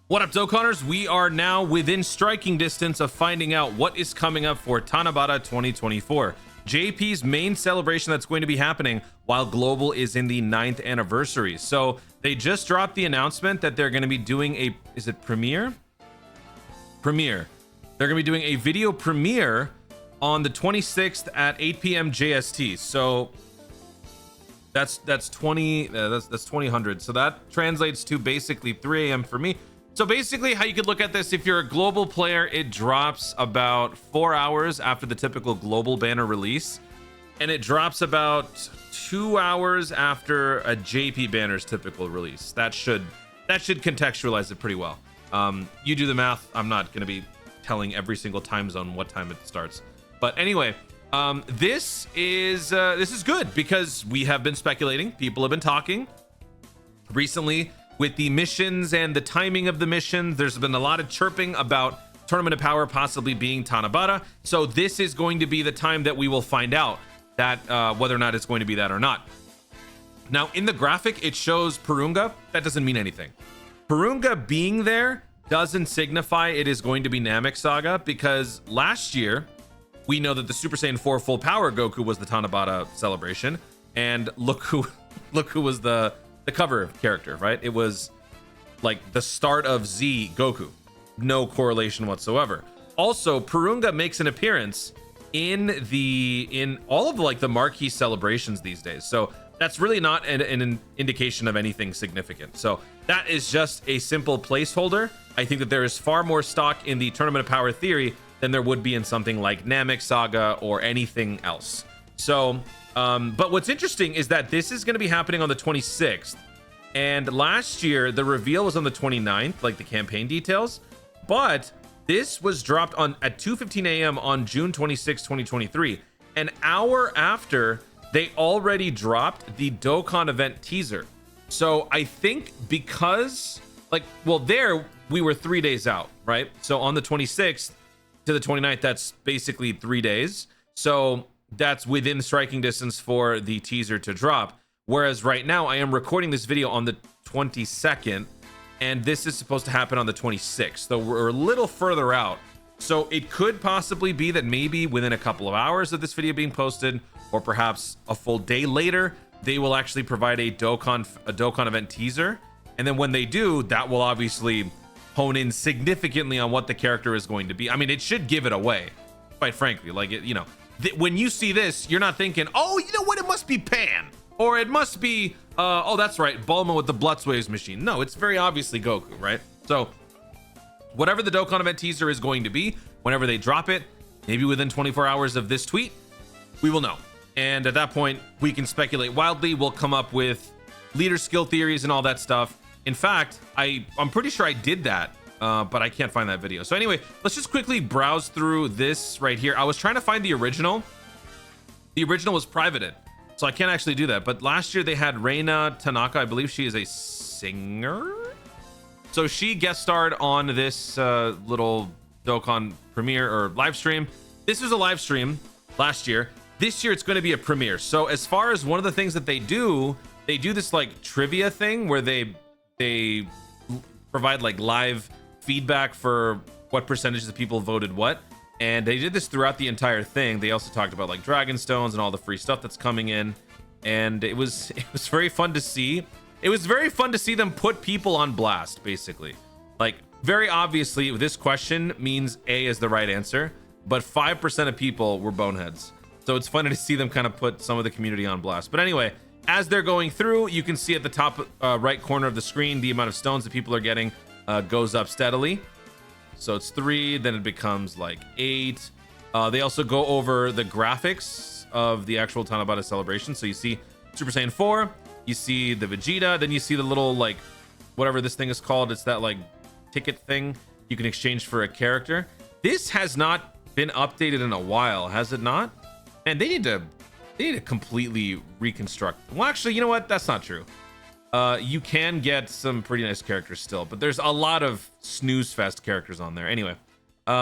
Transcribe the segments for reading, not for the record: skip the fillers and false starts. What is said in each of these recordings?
What up, Dokkaners? We are now within striking distance of finding out what is coming up for TANABATA 2024, JP's main celebration that's going to be happening while Global is in the 9th anniversary. So they just dropped the announcement that they're going to be doing a, is it premiere? Premiere. They're going to be doing a video premiere on the 26th at 8 p.m. JST. So that's 2000. So that translates to basically 3 a.m. for me. So basically how you could look at this, if you're a global player, it drops about 4 hours after the typical global banner release, and it drops about 2 hours after a JP banner's typical release. That should contextualize it pretty well. You do the math. I'm not going to be telling every single time zone what time it starts, but anyway, this is good because we have been speculating. People have been talking recently with the missions and the timing of the missions. There's been a lot of chirping about Tournament of Power possibly being TANABATA. So this is going to be the time that we will find out that whether or not it's going to be that or not. Now, in the graphic, it shows Purunga. That doesn't mean anything. Purunga being there doesn't signify it is going to be Namek Saga, because last year, we know that the Super Saiyan 4 full power Goku was the TANABATA celebration. And look who was the cover character, right? It was like the start of Z Goku. No correlation whatsoever. Also, Purunga makes an appearance in all of like the marquee celebrations these days. So that's really not an indication of anything significant. So that is just a simple placeholder. I think that there is far more stock in the Tournament of Power theory than there would be in something like Namek Saga or anything else. So but what's interesting is that this is going to be happening on the 26th. And last year, the reveal was on the 29th, like the campaign details. But this was dropped at 2:15 a.m. on June 26, 2023. An hour after they already dropped the Dokkan event teaser. So I think because, there we were 3 days out, right? So on the 26th to the 29th, that's basically 3 days. So that's within striking distance for the teaser to drop. Whereas right now I am recording this video on the 22nd, and this is supposed to happen on the 26th. So we're a little further out. So it could possibly be that maybe within a couple of hours of this video being posted, or perhaps a full day later, they will actually provide a Dokkan event teaser. And then when they do, that will obviously hone in significantly on what the character is going to be. I mean, it should give it away, quite frankly. Like, when you see this, you're not thinking, oh, you know what, it must be Pan, or it must be oh, that's right, Bulma with the Blutzwaves machine. No, it's very obviously Goku, right? So whatever the Dokkan event teaser is going to be, whenever they drop it, maybe within 24 hours of this tweet, we will know. And at that point, we can speculate wildly. We'll come up with leader skill theories and all that stuff. In fact, I'm pretty sure I did that, but I can't find that video. So anyway, let's just quickly browse through this right here. I was trying to find the original. The original was privated, so I can't actually do that. But last year they had Reina Tanaka. I believe she is a singer. So she guest starred on this little Dokkan premiere or live stream. This was a live stream last year. This year it's going to be a premiere. So as far as one of the things that they do this like trivia thing where they provide like live feedback for what percentage of people voted what. And they did this throughout the entire thing. They also talked about like Dragon Stones and all the free stuff that's coming in. And it was very fun to see. It was very fun to see them put people on blast, basically. Like, very obviously, this question means A is the right answer, but 5% of people were boneheads. So it's funny to see them kind of put some of the community on blast. But anyway, as they're going through, you can see at the top right corner of the screen, the amount of stones that people are getting goes up steadily. So it's 3, then it becomes like 8. They also go over the graphics of the actual TANABATA celebration. So you see Super Saiyan 4, you see the Vegeta, then you see the little like whatever this thing is called. It's that like ticket thing you can exchange for a character. This has not been updated in a while, has it not? And they need to completely reconstruct. Well, actually, you know what? That's not true. You can get some pretty nice characters still, but there's a lot of snooze fest characters on there. Anyway,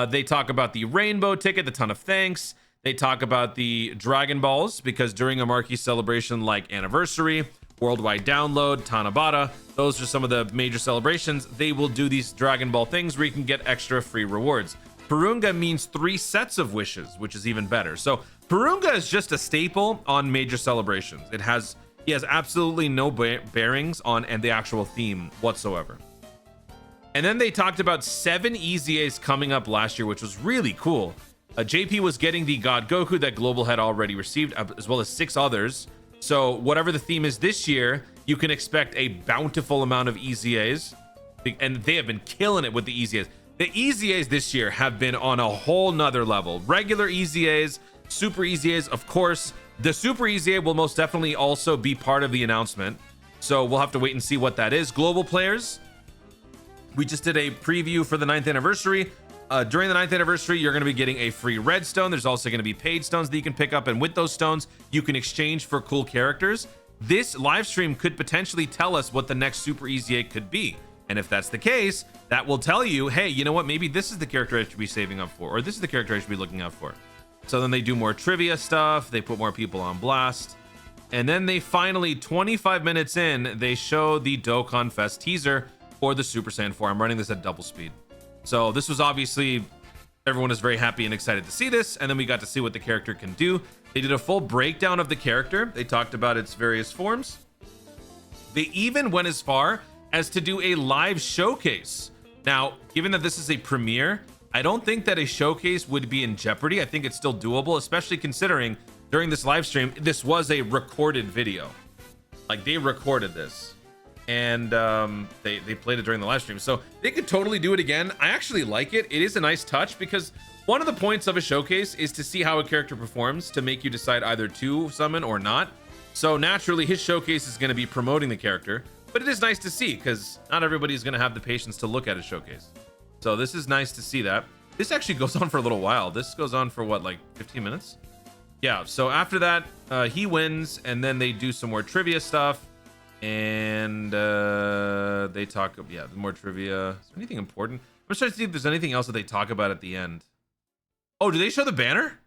they talk about the rainbow ticket, the ton of thanks. They talk about the Dragon Balls, because during a marquee celebration like Anniversary worldwide download, Tanabata. Those are some of the major celebrations. They will do these Dragon Ball things where you can get extra free rewards. Purunga means 3 sets of wishes, which is even better. So Purunga is just a staple on major celebrations. He has absolutely no bearings on and the actual theme whatsoever. And then they talked about 7 EZAs coming up last year, which was really cool. JP was getting the God Goku that Global had already received, as well as 6 others. So whatever the theme is this year, you can expect a bountiful amount of EZAs. And they have been killing it with the EZAs. The EZAs this year have been on a whole nother level. Regular EZAs, Super EZAs, of course. The Super EZA will most definitely also be part of the announcement. So we'll have to wait and see what that is. Global players, we just did a preview for the 9th anniversary. During the 9th anniversary, you're going to be getting a free red stone. There's also going to be paid stones that you can pick up. And with those stones, you can exchange for cool characters. This live stream could potentially tell us what the next Super EZA could be. And if that's the case, that will tell you, hey, you know what? Maybe this is the character I should be saving up for, or this is the character I should be looking out for. So then they do more trivia stuff. They put more people on blast. And then they finally, 25 minutes in, they show the Dokkan Fest teaser for the Super Saiyan 4. I'm running this at double speed. So this was obviously, everyone is very happy and excited to see this. And then we got to see what the character can do. They did a full breakdown of the character. They talked about its various forms. They even went as far as to do a live showcase. Now, given that this is a premiere, I don't think that a showcase would be in jeopardy. I think it's still doable, especially considering during this live stream, this was a recorded video. Like, they recorded this and they played it during the live stream. So they could totally do it again. I actually like it. It is a nice touch because one of the points of a showcase is to see how a character performs to make you decide either to summon or not. So naturally, his showcase is going to be promoting the character. But it is nice to see because not everybody is going to have the patience to look at a showcase. So this is nice to see that. This actually goes on for a little while. This goes on for what, like 15 minutes? Yeah, so after that, he wins, and then they do some more trivia stuff. And they talk, yeah, more trivia. Is there anything important? I'm just trying to see if there's anything else that they talk about at the end. Oh, do they show the banner?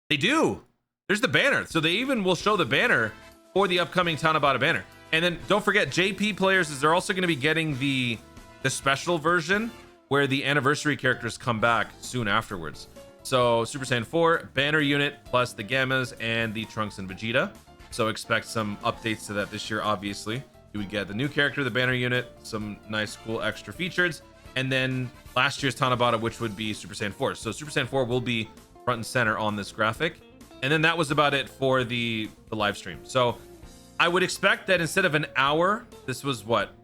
They do. There's the banner. So they even will show the banner for the upcoming Tanabata banner. And then don't forget, JP players, they're also going to be getting the special version where the anniversary characters come back soon afterwards. So Super Saiyan 4 banner unit plus the Gammas and the Trunks and Vegeta. So expect some updates to that this year. Obviously, you would get the new character, the banner unit, some nice cool extra features, and then last year's Tanabata, which would be Super Saiyan 4. So Super Saiyan 4 will be front and center on this graphic. And then that was about it for the live stream. So I would expect that instead of an hour, this was what?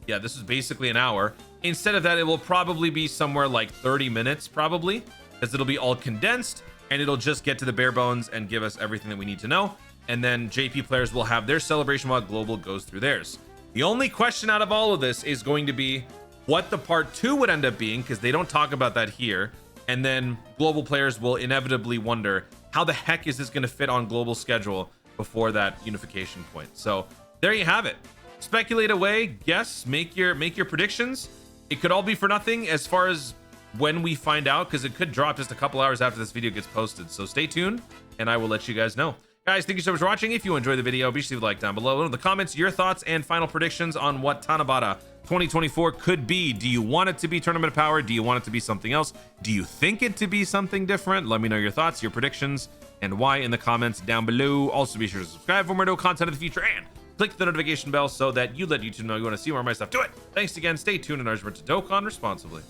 Yeah, this is basically an hour. Instead of that, it will probably be somewhere like 30 minutes, probably, because it'll be all condensed and it'll just get to the bare bones and give us everything that we need to know. And then JP players will have their celebration while Global goes through theirs. The only question out of all of this is going to be what the part 2 would end up being, because they don't talk about that here. And then Global players will inevitably wonder, how the heck is this going to fit on Global schedule before that unification point? So there you have it. Speculate away, guess, make your predictions. It could all be for nothing as far as when we find out, because it could drop just a couple hours after this video gets posted. So stay tuned and I will let you guys know. Guys, thank you so much for watching. If you enjoyed the video, be sure to leave a like down below. In the comments, your thoughts and final predictions on what Tanabata 2024 could be. Do you want it to be Tournament of Power? Do you want it to be something else? Do you think it to be something different? Let me know your thoughts, your predictions, and why in the comments down below. Also, be sure to subscribe for more content in the future and click the notification bell so that you let YouTube know you want to see more of my stuff. Do it! Thanks again. Stay tuned and urge to Dokkan responsibly.